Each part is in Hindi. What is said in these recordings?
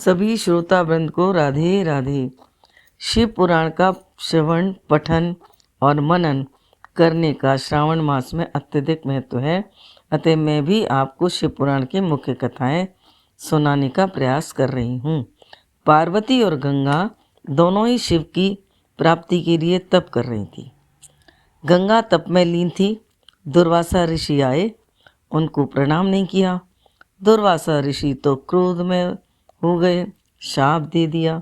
सभी श्रोता वृंद को राधे राधे। शिव पुराण का श्रवण, पठन और मनन करने का श्रावण मास में अत्यधिक महत्व है। अतः मैं भी आपको शिव पुराण की मुख्य कथाएं सुनाने का प्रयास कर रही हूँ। पार्वती और गंगा दोनों ही शिव की प्राप्ति के लिए तप कर रही थी। गंगा तप में लीन थी। दुर्वासा ऋषि आए, उनको प्रणाम नहीं किया। दुर्वासा ऋषि तो क्रोध में हो गए, शाप दे दिया।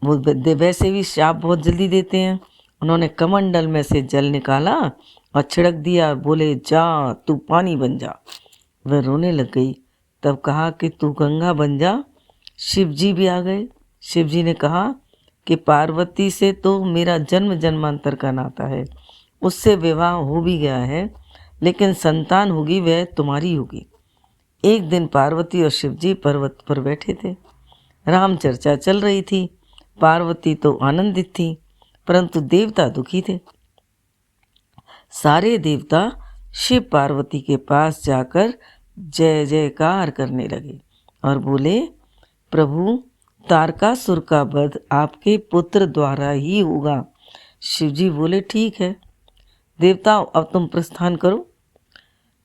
वो वैसे भी शाप बहुत जल्दी देते हैं। उन्होंने कमंडल में से जल निकाला और छिड़क दिया, बोले जा तू पानी बन जा। वह रोने लग गई। तब कहा कि तू गंगा बन जा। शिव जी भी आ गए। शिव जी ने कहा कि पार्वती से तो मेरा जन्म जन्मांतर का नाता है, उससे विवाह हो भी गया है, लेकिन संतान होगी वह तुम्हारी होगी। एक दिन पार्वती और शिव जी पर्वत पर बैठे थे। राम चर्चा चल रही थी। पार्वती तो आनंदित थी, परंतु देवता दुखी थे। सारे देवता शिव पार्वती के पास जाकर जय जयकार करने लगे और बोले, प्रभु तारकासुर का वध आपके पुत्र द्वारा ही होगा। शिव जी बोले, ठीक है देवताओं, अब तुम प्रस्थान करो।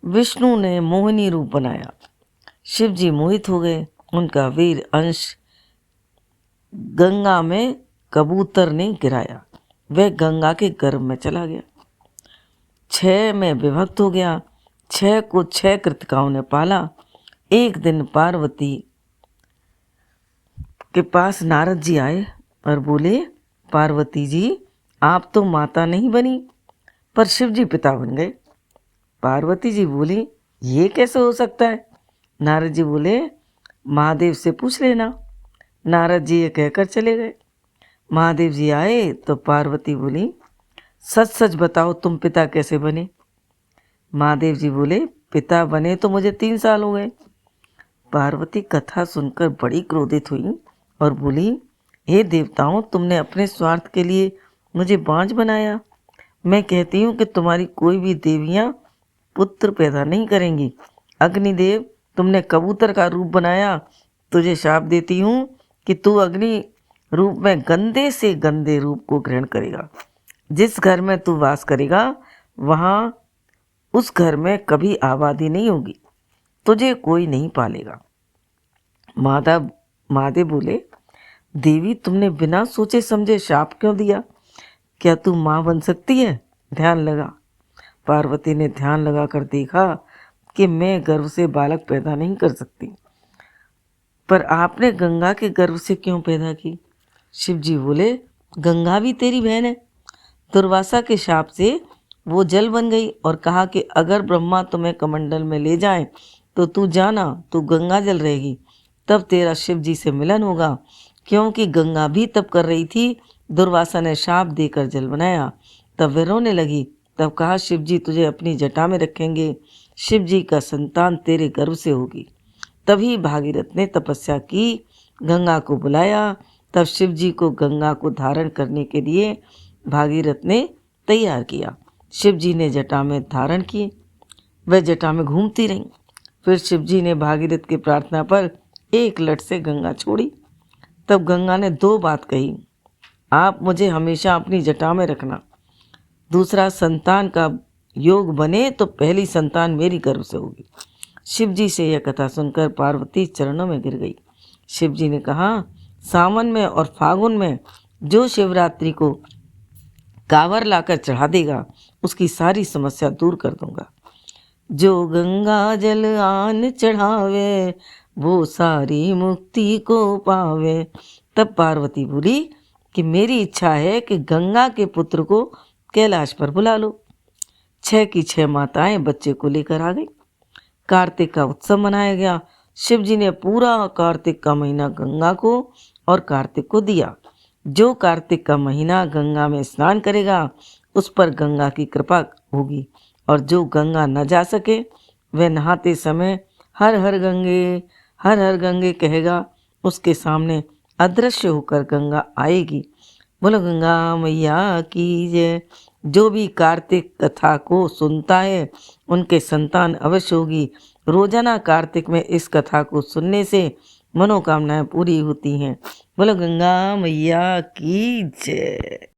विष्णु ने मोहिनी रूप बनाया। शिव जी मोहित हो गए। उनका वीर अंश गंगा में कबूतर ने गिराया। वह गंगा के गर्भ में चला गया। 6 में विभक्त हो गया। 6 को 6 कृतिकाओं ने पाला। एक दिन पार्वती के पास नारद जी आए और बोले, पार्वती जी आप तो माता नहीं बनी, पर शिव जी पिता बन गए। पार्वती जी बोली, ये कैसे हो सकता है? नारद जी बोले, महादेव से पूछ लेना। नारद जी ये कहकर चले गए। महादेव जी आए तो पार्वती बोली, सच सच बताओ तुम पिता कैसे बने? महादेव जी बोले, पिता बने तो मुझे 3 साल हो गए। पार्वती कथा सुनकर बड़ी क्रोधित हुई और बोली, हे देवताओं, तुमने अपने स्वार्थ के लिए मुझे बांझ बनाया। मैं कहती हूँ कि तुम्हारी कोई भी देवियाँ पुत्र पैदा नहीं करेंगी। अग्निदेव, तुमने कबूतर का रूप बनाया। तुझे शाप देती हूँ कि तू अग्नि रूप में गंदे से गंदे रूप को ग्रहण करेगा। जिस घर में तू वास करेगा वहाँ उस घर में कभी आबादी नहीं होगी, तुझे कोई नहीं पालेगा। महादेव बोले, देवी तुमने बिना सोचे समझे शाप क्यों दिया? क्या तू माँ बन सकती है? ध्यान लगा। पार्वती ने ध्यान लगा कर देखा कि मैं गर्भ से बालक पैदा नहीं कर सकती। पर आपने गंगा के गर्भ से क्यों पैदा की? शिव जी बोले, गंगा भी तेरी बहन है। दुर्वासा के शाप से वो जल बन गई और कहा कि अगर ब्रह्मा तुम्हें कमंडल में ले जाएं तो तू जाना, तू गंगा जल रहेगी, तब तेरा शिव जी से मिलन होगा। क्योंकि गंगा भी तप कर रही थी, दुर्वासा ने शाप देकर जल बनाया। तब वे रोने लगी। तब कहा, शिव जी तुझे अपनी जटा में रखेंगे, शिव जी का संतान तेरे गर्भ से होगी। तभी भागीरथ ने तपस्या की, गंगा को बुलाया। तब शिव जी को गंगा को धारण करने के लिए भागीरथ ने तैयार किया। शिव जी ने जटा में धारण किए। वह जटा में घूमती रहीं। फिर शिव जी ने भागीरथ की प्रार्थना पर एक लट से गंगा छोड़ी। तब गंगा ने 2 बात कही, आप मुझे हमेशा अपनी जटा में रखना। दूसरा, संतान का योग बने तो पहली संतान मेरी गर्भ से होगी। शिव जी से यह कथा सुनकर पार्वती चरणों में गिर गई। शिव जी ने कहा, सावन में और फागुन में जो शिवरात्रि को कांवर लाकर चढ़ा देगा उसकी सारी समस्या दूर कर दूंगा। जो गंगा जल आन चढ़ावे वो सारी मुक्ति को पावे। तब पार्वती बोली कि मेरी इच्छा है कि गंगा के पुत्र को कैलाश पर बुला लो। 6 की 6 माताएं बच्चे को लेकर आ गई। कार्तिक का उत्सव मनाया गया। शिव जी ने पूरा कार्तिक का महीना गंगा को और कार्तिक को दिया। जो कार्तिक का महीना गंगा में स्नान करेगा उस पर गंगा की कृपा होगी, और जो गंगा न जा सके वह नहाते समय हर हर गंगे कहेगा, उसके सामने अदृश्य होकर गंगा आएगी। बोलो गंगा मैया की जय। जो भी कार्तिक कथा को सुनता है उनके संतान अवश्य होगी। रोजाना कार्तिक में इस कथा को सुनने से मनोकामनाएं पूरी होती हैं। बोलो गंगा मैया की जय।